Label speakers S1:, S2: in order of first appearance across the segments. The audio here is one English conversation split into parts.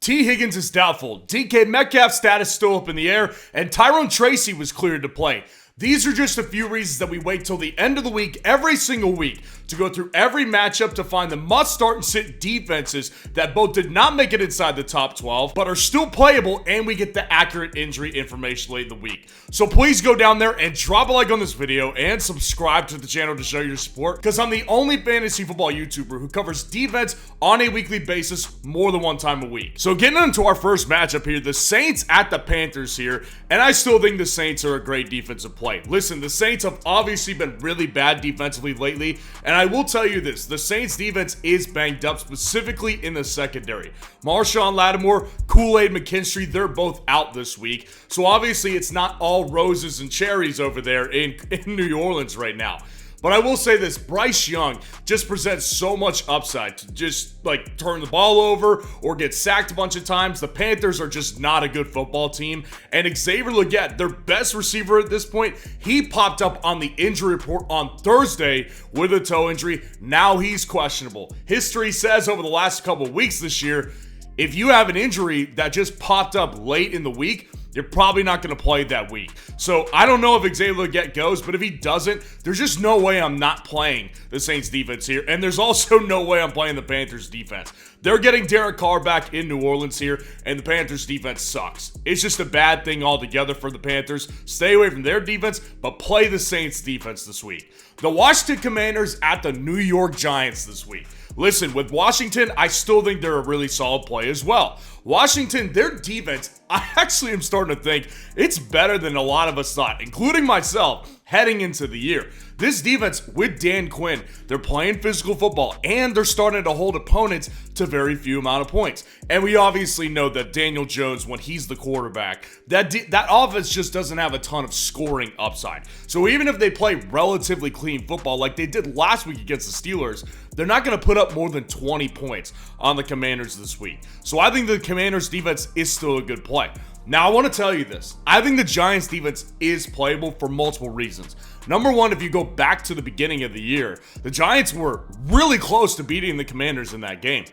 S1: T. Higgins is doubtful, DK Metcalf's status still up in the air, and Tyrone Tracy was cleared to play. These are just a few reasons that we wait till the end of the week every single week to go through every matchup to find the must-start and sit defenses that both did not make it inside the top 12 but are still playable, and we get the accurate injury information late in the week. So please go down there and drop a like on this video and subscribe to the channel to show your support, because I'm the only fantasy football YouTuber who covers defense on a weekly basis more than one time a week. So getting into our first matchup here, the Saints at the Panthers here, and I still think the Saints are a great defensive play. Listen, the Saints have obviously been really bad defensively lately, and I will tell you this, the Saints defense is banged up, specifically in the secondary. Marshawn Lattimore, Kool-Aid McKinstry, they're both out this week, so obviously it's not all roses and cherries over there in New Orleans right now. But I will say this, Bryce Young just presents so much upside to just like turn the ball over or get sacked a bunch of times. The Panthers are just not a good football team. And Xavier Legette, their best receiver at this point, he popped up on the injury report on Thursday with a toe injury. Now he's questionable. History says over the last couple of weeks this year, if you have an injury that just popped up late in the week, you're probably not going to play that week. So I don't know if Xavier Legette goes, but if he doesn't, there's just no way I'm not playing the Saints defense here. And there's also no way I'm playing the Panthers defense. They're getting Derek Carr back in New Orleans here, and the Panthers defense sucks. It's just a bad thing altogether for the Panthers. Stay away from their defense, but play the Saints defense this week. The Washington Commanders at the New York Giants this week. Listen, with Washington, I still think they're a really solid play as well. Washington, their defense, I actually am starting to think it's better than a lot of us thought, including myself, heading into the year. This defense with Dan Quinn, they're playing physical football, and they're starting to hold opponents to very few amount of points. And we obviously know that Daniel Jones, when he's the quarterback, that offense just doesn't have a ton of scoring upside. So even if they play relatively clean football like they did last week against the Steelers, they're not going to put up more than 20 points on the Commanders this week. So I think the Commanders defense is still a good play. Now, I want to tell you this. I think the Giants defense is playable for multiple reasons. Number one, if you go back to the beginning of the year, the Giants were really close to beating the Commanders in that game.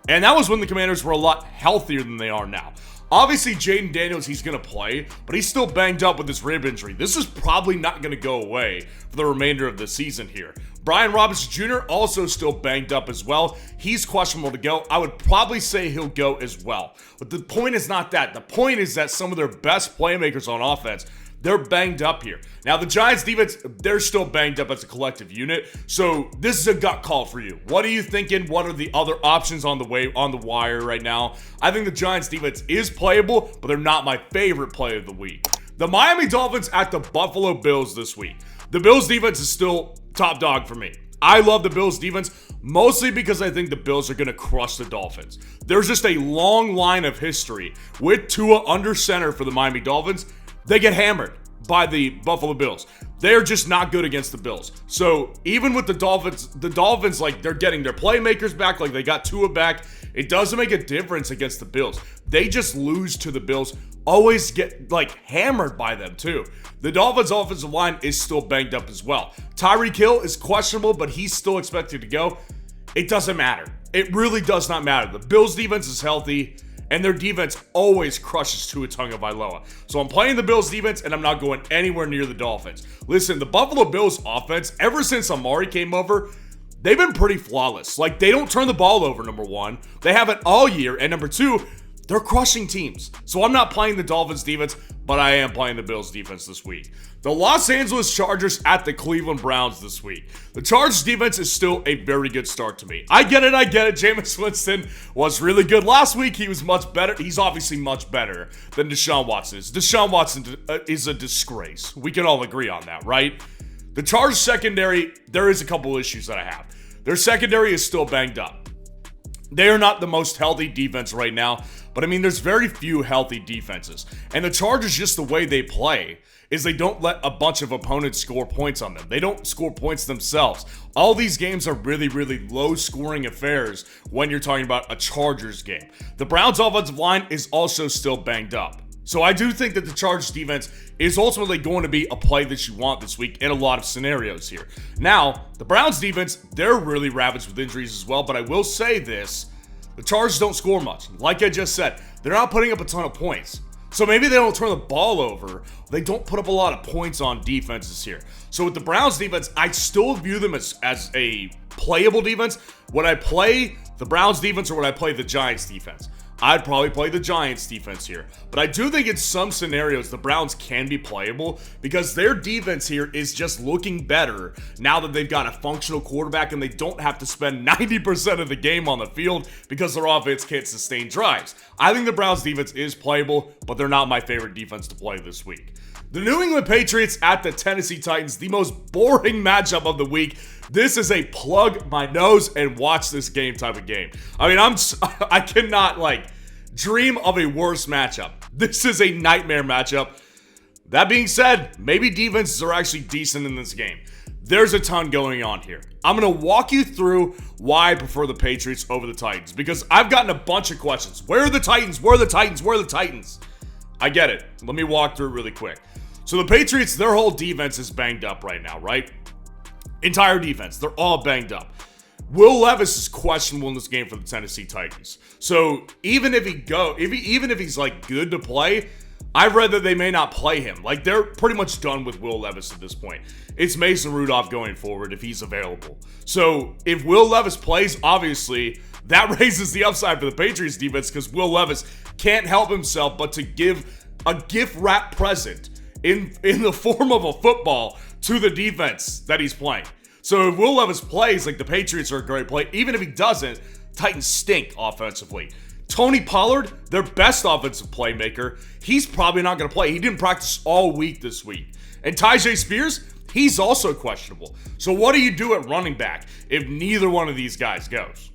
S1: And that was when the Commanders were a lot healthier than they are now. Obviously, Jaden Daniels, he's going to play, but he's still banged up with his rib injury. This is probably not going to go away for the remainder of the season here. Brian Robinson Jr. also still banged up as well. He's questionable to go. I would probably say he'll go as well. But the point is not that. The point is that some of their best playmakers on offense, they're banged up here. Now, the Giants defense, they're still banged up as a collective unit. So this is a gut call for you. What are you thinking? What are the other options on the wire right now? I think the Giants defense is playable, but they're not my favorite play of the week. The Miami Dolphins at the Buffalo Bills this week. The Bills defense is still top dog for me. I love the Bills defense, mostly because I think the Bills are going to crush the Dolphins. There's just a long line of history with Tua under center for the Miami Dolphins. They get hammered by the Buffalo Bills. They're just not good against the Bills. So even with the Dolphins, like, they're getting their playmakers back, like they got Tua back. It doesn't make a difference against the Bills. They just lose to the Bills. Always get, like, hammered by them, too. The Dolphins' offensive line is still banged up as well. Tyreek Hill is questionable, but he's still expected to go. It doesn't matter. It really does not matter. The Bills' defense is healthy, and their defense always crushes Tua Tagovailoa. So I'm playing the Bills' defense, and I'm not going anywhere near the Dolphins. Listen, the Buffalo Bills' offense, ever since Amari came over, they've been pretty flawless. Like, they don't turn the ball over, number one. They haven't all year, and number two, they're crushing teams. So I'm not playing the Dolphins defense, but I am playing the Bills defense this week. The Los Angeles Chargers at the Cleveland Browns this week. The Chargers defense is still a very good start to me. I get it. Jameis Winston was really good last week. He was much better. He's obviously much better than Deshaun Watson is. Deshaun Watson is a disgrace. We can all agree on that, right? The Chargers secondary, there is a couple issues that I have. Their secondary is still banged up. They are not the most healthy defense right now, but I mean, there's very few healthy defenses. And the Chargers, just the way they play, is they don't let a bunch of opponents score points on them. They don't score points themselves. All these games are really, really low-scoring affairs when you're talking about a Chargers game. The Browns' offensive line is also still banged up. So I do think that the Chargers defense is ultimately going to be a play that you want this week in a lot of scenarios here. Now, the Browns defense, they're really ravaged with injuries as well, but I will say this. The Chargers don't score much. Like I just said, they're not putting up a ton of points. So maybe they don't turn the ball over. They don't put up a lot of points on defenses here. So with the Browns defense, I still view them as a playable defense. Would I play the Browns defense or would I play the Giants defense? I'd probably play the Giants defense here. But I do think in some scenarios the Browns can be playable because their defense here is just looking better now that they've got a functional quarterback and they don't have to spend 90% of the game on the field because their offense can't sustain drives. I think the Browns defense is playable, but they're not my favorite defense to play this week. The New England Patriots at the Tennessee Titans, the most boring matchup of the week. This is a plug my nose and watch this game type of game. I mean, I cannot dream of a worse matchup. This is a nightmare matchup. That being said, maybe defenses are actually decent in this game. There's a ton going on here. I'm going to walk you through why I prefer the Patriots over the Titans because I've gotten a bunch of questions. Where are the Titans? Where are the Titans? Where are the Titans? I get it. Let me walk through it really quick. So the Patriots, their whole defense is banged up right now, right? Entire defense, they're all banged up. Will Levis is questionable in this game for the Tennessee Titans. So even if he's good to play, I've read that they may not play him. They're pretty much done with Will Levis at this point. It's Mason Rudolph going forward if he's available. So if Will Levis plays, obviously that raises the upside for the Patriots defense because Will Levis can't help himself but to give a gift wrap present in the form of a football to the defense that he's playing. So if Will Levis plays, the Patriots are a great play. Even if he doesn't, Titans stink offensively. Tony Pollard, their best offensive playmaker, he's probably not going to play. He didn't practice all week this week. And Tyjae Spears, he's also questionable. So what do you do at running back if neither one of these guys goes?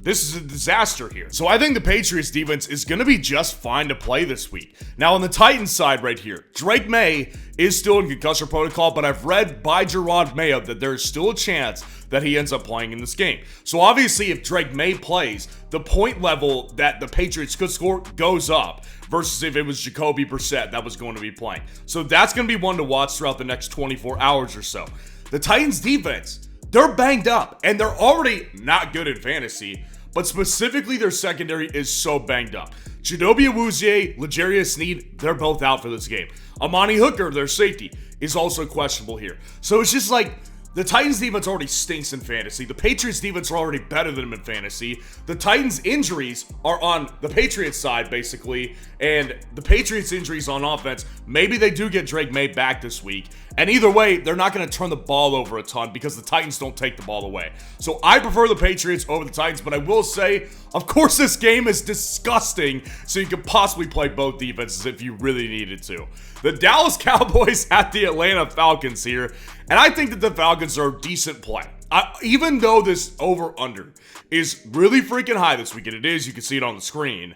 S1: This is a disaster here. So I think the Patriots defense is going to be just fine to play this week. Now on the Titans side right here, Drake May is still in concussion protocol, but I've read by Gerard Mayo that there is still a chance that he ends up playing in this game. So obviously if Drake May plays, the point level that the Patriots could score goes up versus if it was Jacoby Brissett that was going to be playing. So that's going to be one to watch throughout the next 24 hours or so. The Titans defense, they're banged up and they're already not good in fantasy. But specifically, their secondary is so banged up. Chidobe Awuzie, L'Jarius Sneed, they're both out for this game. Amani Hooker, their safety, is also questionable here. So it's just the Titans defense already stinks in fantasy. The Patriots defense are already better than them in fantasy. The Titans injuries are on the Patriots side, basically. And the Patriots injuries on offense, maybe they do get Drake May back this week. And either way, they're not going to turn the ball over a ton because the Titans don't take the ball away. So I prefer the Patriots over the Titans, but I will say, of course, this game is disgusting, so you could possibly play both defenses if you really needed to. The Dallas Cowboys at the Atlanta Falcons here, and I think that the Falcons are a decent play. Even though this over-under is really freaking high this week, and it is, you can see it on the screen,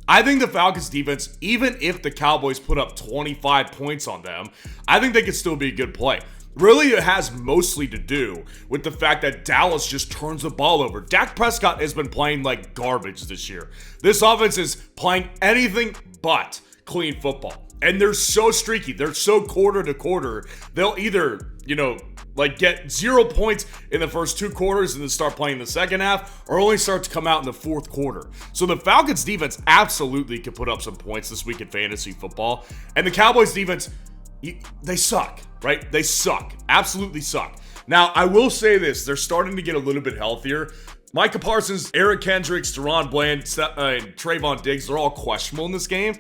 S1: I think the Falcons defense, even if the Cowboys put up 25 points on them, I think they could still be a good play. Really, it has mostly to do with the fact that Dallas just turns the ball over. Dak Prescott has been playing like garbage this year. This offense is playing anything but clean football. And they're so streaky. They're so quarter to quarter. They'll either, get 0 points in the first 2 quarters and then start playing the second half, or only start to come out in the fourth quarter. So the Falcons defense absolutely could put up some points this week in fantasy football. And the Cowboys defense, they suck, right? They suck. Absolutely suck. Now, I will say this. They're starting to get a little bit healthier. Micah Parsons, Eric Kendricks, Deron Bland, and Trayvon Diggs, they're all questionable in this game.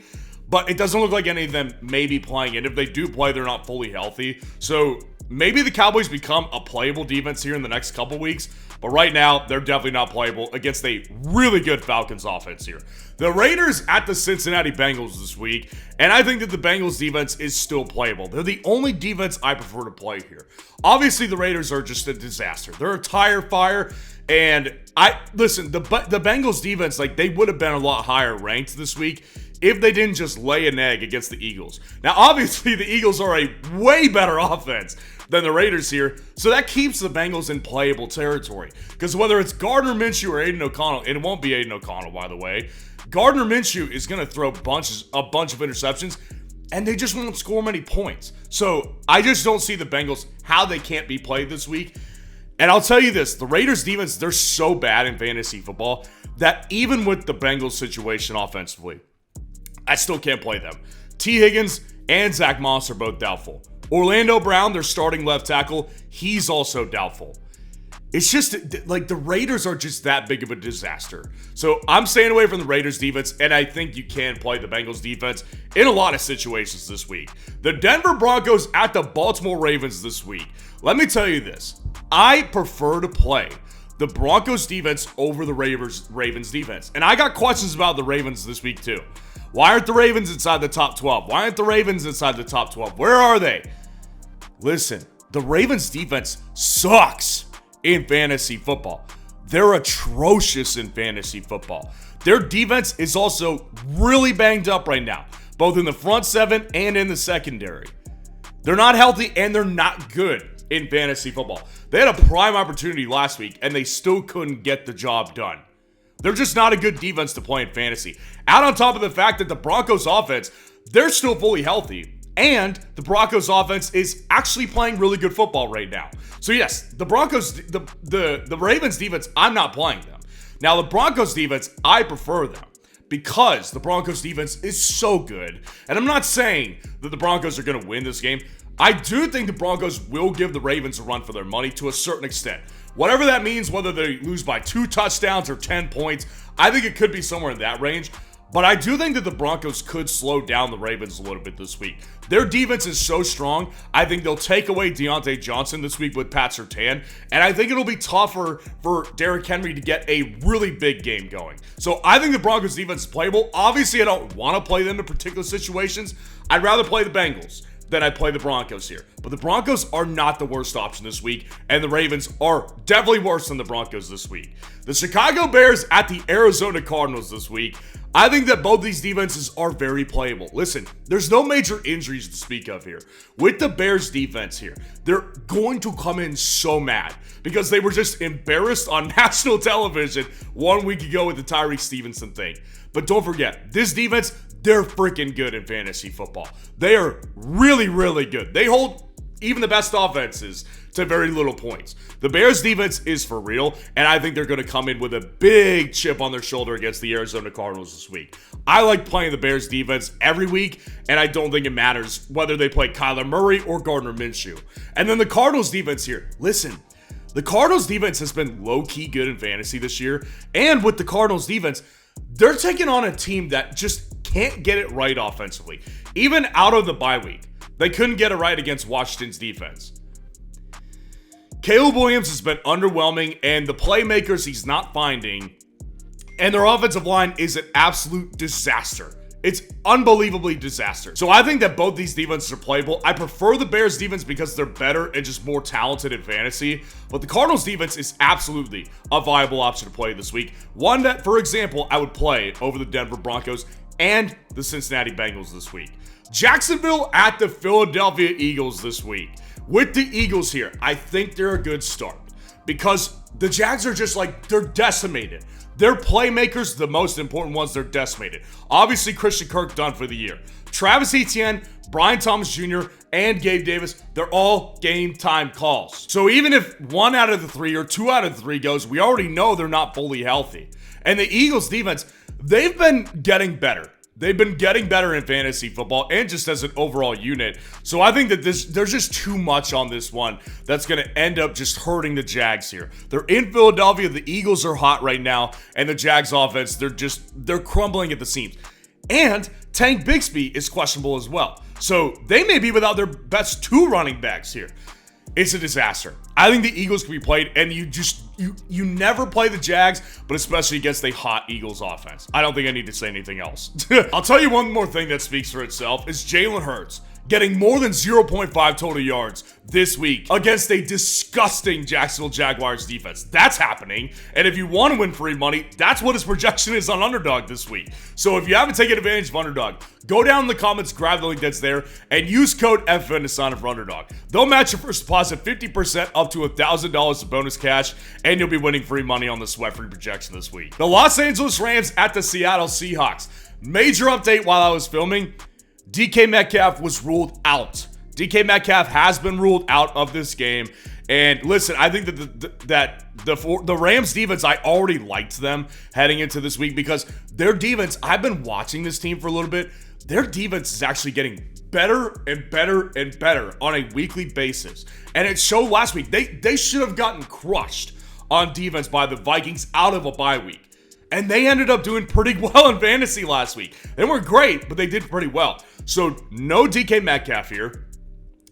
S1: But it doesn't look like any of them may be playing. And if they do play, they're not fully healthy. So maybe the Cowboys become a playable defense here in the next couple weeks. But right now, they're definitely not playable against a really good Falcons offense here. The Raiders at the Cincinnati Bengals this week. And I think that the Bengals defense is still playable. They're the only defense I prefer to play here. Obviously, the Raiders are just a disaster. They're a tire fire. And the Bengals defense, they would have been a lot higher ranked this week if they didn't just lay an egg against the Eagles. Now, obviously, the Eagles are a way better offense than the Raiders here, so that keeps the Bengals in playable territory. Because whether it's Gardner Minshew or Aiden O'Connell, and it won't be Aiden O'Connell, by the way, Gardner Minshew is going to throw a bunch of interceptions, and they just won't score many points. So I just don't see the Bengals, how they can't be played this week. And I'll tell you this, the Raiders defense, they're so bad in fantasy football. that even with the Bengals situation offensively, I still can't play them. T. Higgins and Zach Moss are both doubtful. Orlando Brown, their starting left tackle, he's also doubtful. It's just like the Raiders are just that big of a disaster. So I'm staying away from the Raiders defense, and I think you can play the Bengals defense in a lot of situations this week. The Denver Broncos at the Baltimore Ravens this week. Let me tell you this. I prefer to play the Broncos defense over the Ravens defense. And I got questions about the Ravens this week too. Why aren't the Ravens inside the top 12? Why aren't the Ravens inside the top 12? Where are they? Listen, the Ravens defense sucks in fantasy football. They're atrocious in fantasy football. Their defense is also really banged up right now, both in the front seven and in the secondary. They're not healthy and they're not good in fantasy football. They had a prime opportunity last week and they still couldn't get the job done. They're just not a good defense to play in fantasy. Out on top of the fact that the Broncos offense, they're still fully healthy. And the Broncos offense is actually playing really good football right now. So yes, the Broncos, the Ravens defense, I'm not playing them. Now the Broncos defense, I prefer them because the Broncos defense is so good. And I'm not saying that the Broncos are going to win this game. I do think the Broncos will give the Ravens a run for their money to a certain extent. Whatever that means, whether they lose by 2 touchdowns or 10 points, I think it could be somewhere in that range. But I do think that the Broncos could slow down the Ravens a little bit this week. Their defense is so strong, I think they'll take away Deontay Johnson this week with Pat Surtain, and I think it'll be tougher for Derrick Henry to get a really big game going. So I think the Broncos defense is playable. Obviously, I don't want to play them in particular situations. I'd rather play the Bengals than I play the Broncos here. But the Broncos are not the worst option this week, and the Ravens are definitely worse than the Broncos this week. The Chicago Bears at the Arizona Cardinals this week. I think that both these defenses are very playable. Listen, there's no major injuries to speak of here. With the Bears defense here, they're going to come in so mad because they were just embarrassed on national television 1 week ago with the Tyreek Stevenson thing. But don't forget, this defense, they're freaking good in fantasy football. They are really, really good. They hold even the best offenses to very little points. The Bears defense is for real, and I think they're going to come in with a big chip on their shoulder against the Arizona Cardinals this week. I like playing the Bears defense every week, and I don't think it matters whether they play Kyler Murray or Gardner Minshew. And then the Cardinals defense here. Listen, the Cardinals defense has been low-key good in fantasy this year, and with the Cardinals defense, they're taking on a team that just can't get it right offensively. Even out of the bye week, they couldn't get it right against Washington's defense. Caleb Williams has been underwhelming, and the playmakers he's not finding, and their offensive line is an absolute disaster. It's unbelievably disaster. So I think that both these defenses are playable. I prefer the Bears defense because they're better and just more talented in fantasy. But the Cardinals defense is absolutely a viable option to play this week. One that, for example, I would play over the Denver Broncos and the Cincinnati Bengals this week. Jacksonville at the Philadelphia Eagles this week. With the Eagles here, I think they're a good start because the Jags are just like, they're decimated. Their playmakers, the most important ones, they're decimated. Obviously, Christian Kirk done for the year. Travis Etienne, Brian Thomas Jr., and Gabe Davis, they're all game time calls. So even if 1 out of the 3 or 2 out of the 3 goes, we already know they're not fully healthy. And the Eagles defense, they've been getting better. They've been getting better in fantasy football and just as an overall unit. So I think that there's just too much on this one that's going to end up just hurting the Jags here. They're in Philadelphia. The Eagles are hot right now. And the Jags offense, they're crumbling at the seams. And Tank Bigsby is questionable as well. So they may be without their best 2 running backs here. It's a disaster. I think the Eagles can be played, and you never play the Jags, but especially against a hot Eagles offense. I don't think I need to say anything else. I'll tell you one more thing that speaks for itself is Jalen Hurts getting more than 0.5 total yards this week against a disgusting Jacksonville Jaguars defense. That's happening. And if you want to win free money, that's what his projection is on Underdog this week. So if you haven't taken advantage of Underdog, go down in the comments, grab the link that's there, and use code FN to sign up for Underdog. They'll match your first deposit 50% up to $1,000 of bonus cash, and you'll be winning free money on the sweat-free projection this week. The Los Angeles Rams at the Seattle Seahawks. Major update while I was filming. DK Metcalf was ruled out. DK Metcalf has been ruled out of this game. And listen, I think that the Rams defense, I already liked them heading into this week because their defense, I've been watching this team for a little bit. Their defense is actually getting better and better and better on a weekly basis. And it showed last week. They should have gotten crushed on defense by the Vikings out of a bye week. And they ended up doing pretty well in fantasy last week. They weren't great, but they did pretty well. So no DK Metcalf here.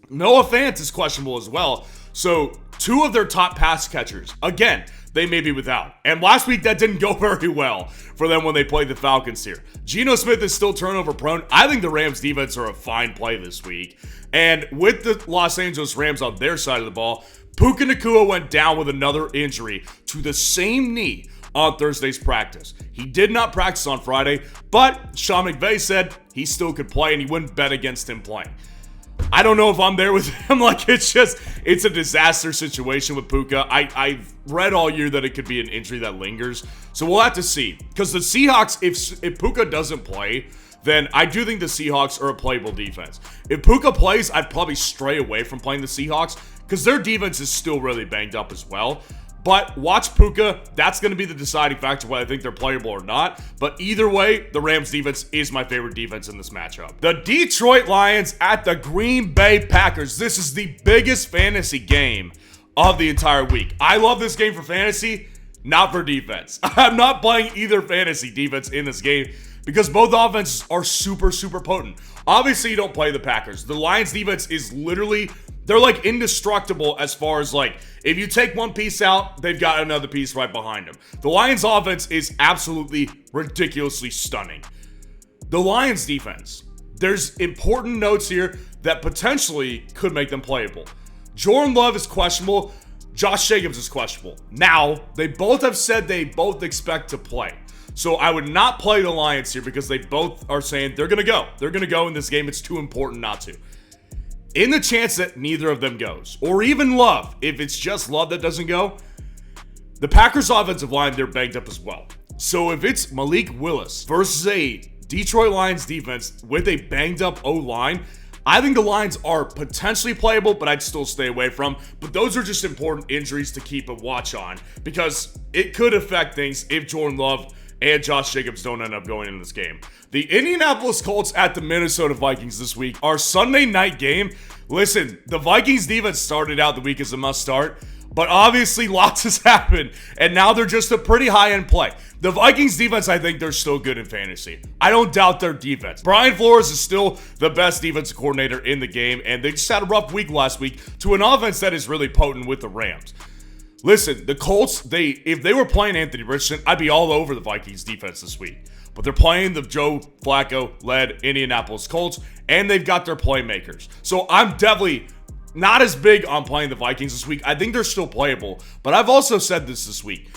S1: Noah Fant is questionable as well. So 2 of their top pass catchers, again, they may be without. And last week, that didn't go very well for them when they played the Falcons here. Geno Smith is still turnover prone. I think the Rams defense are a fine play this week. And with the Los Angeles Rams on their side of the ball, Puka Nacua went down with another injury to the same knee on Thursday's practice. He did not practice on Friday, but Sean McVay said he still could play and he wouldn't bet against him playing. I don't know if I'm there with him. Like, it's a disaster situation with Puka. I've read all year that it could be an injury that lingers. So we'll have to see. Because the Seahawks, if Puka doesn't play, then I do think the Seahawks are a playable defense. If Puka plays, I'd probably stray away from playing the Seahawks because their defense is still really banged up as well. But watch Puka. That's going to be the deciding factor whether I think they're playable or not. But either way, the Rams defense is my favorite defense in this matchup. The Detroit Lions at the Green Bay Packers. This is the biggest fantasy game of the entire week. I love this game for fantasy, not for defense. I'm not playing either fantasy defense in this game because both offenses are super, super potent. Obviously, you don't play the Packers. The Lions defense is literally... they're like indestructible as far as like, if you take one piece out, they've got another piece right behind them. The Lions offense is absolutely ridiculously stunning. The Lions defense, there's important notes here that potentially could make them playable. Jordan Love is questionable. Josh Jacobs is questionable. Now, they both have said they both expect to play. So I would not play the Lions here because they both are saying they're going to go. They're going to go in this game. It's too important not to. In the chance that neither of them goes, or even Love, if it's just Love that doesn't go, the Packers offensive line, they're banged up as well. So if it's Malik Willis versus a Detroit Lions defense with a banged up O-line, I think the Lions are potentially playable, but I'd still stay away from. But those are just important injuries to keep a watch on because it could affect things if Jordan Love and Josh Jacobs don't end up going in this game. The Indianapolis Colts at the Minnesota Vikings this week. Our Sunday night game. Listen, the Vikings defense started out the week as a must start, but obviously lots has happened, and now they're just a pretty high-end play. The Vikings defense, I think they're still good in fantasy. I don't doubt their defense. Brian Flores is still the best defensive coordinator in the game, and they just had a rough week last week to an offense that is really potent with the Rams. Listen, the Colts, if they were playing Anthony Richardson, I'd be all over the Vikings defense this week. But they're playing the Joe Flacco-led Indianapolis Colts, and they've got their playmakers. So I'm definitely not as big on playing the Vikings this week. I think they're still playable, but I've also said this week.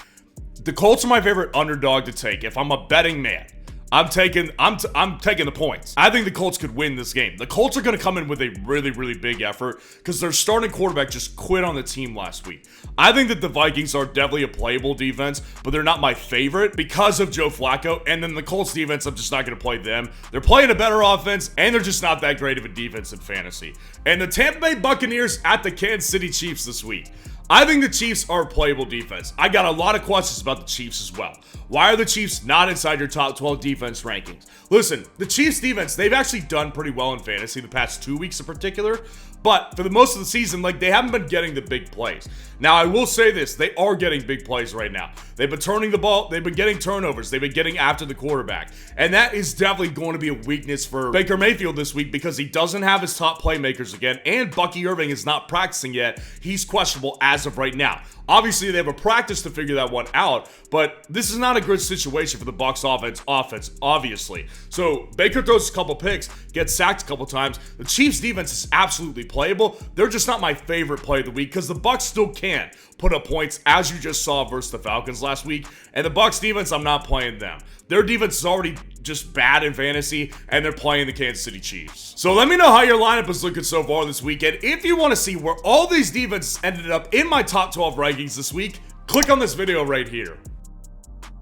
S1: The Colts are my favorite underdog to take. If I'm a betting man, I'm taking the points. I think the Colts could win this game. The Colts are going to come in with a really, really big effort because their starting quarterback just quit on the team last week. I think that the Vikings are definitely a playable defense, but they're not my favorite because of Joe Flacco. And then the Colts defense, I'm just not going to play them. They're playing a better offense, and they're just not that great of a defense in fantasy. And the Tampa Bay Buccaneers at the Kansas City Chiefs this week. I think the Chiefs are a playable defense. I got a lot of questions about the Chiefs as well. Why are the Chiefs not inside your top 12 defense rankings? Listen, the Chiefs defense, they've actually done pretty well in fantasy the past 2 weeks in particular, but for the most of the season, like, they haven't been getting the big plays. Now, I will say this, they are getting big plays right now. They've been turning the ball, they've been getting turnovers, they've been getting after the quarterback, and that is definitely going to be a weakness for Baker Mayfield this week because he doesn't have his top playmakers again, and Bucky Irving is not practicing yet. He's questionable as of right now. Obviously, they have a practice to figure that one out, but this is not a good situation for the Bucs offense, obviously. So, Baker throws a couple picks, gets sacked a couple times. The Chiefs defense is absolutely playable. They're just not my favorite play of the week because the Bucs still can put up points, as you just saw versus the Falcons last week. And the Bucs defense, I'm not playing them. Their defense is already just bad in fantasy, and they're playing the Kansas City Chiefs. So let me know how your lineup is looking so far this weekend. If you want to see where all these defenses ended up in my top 12 rankings this week, click on this video right here.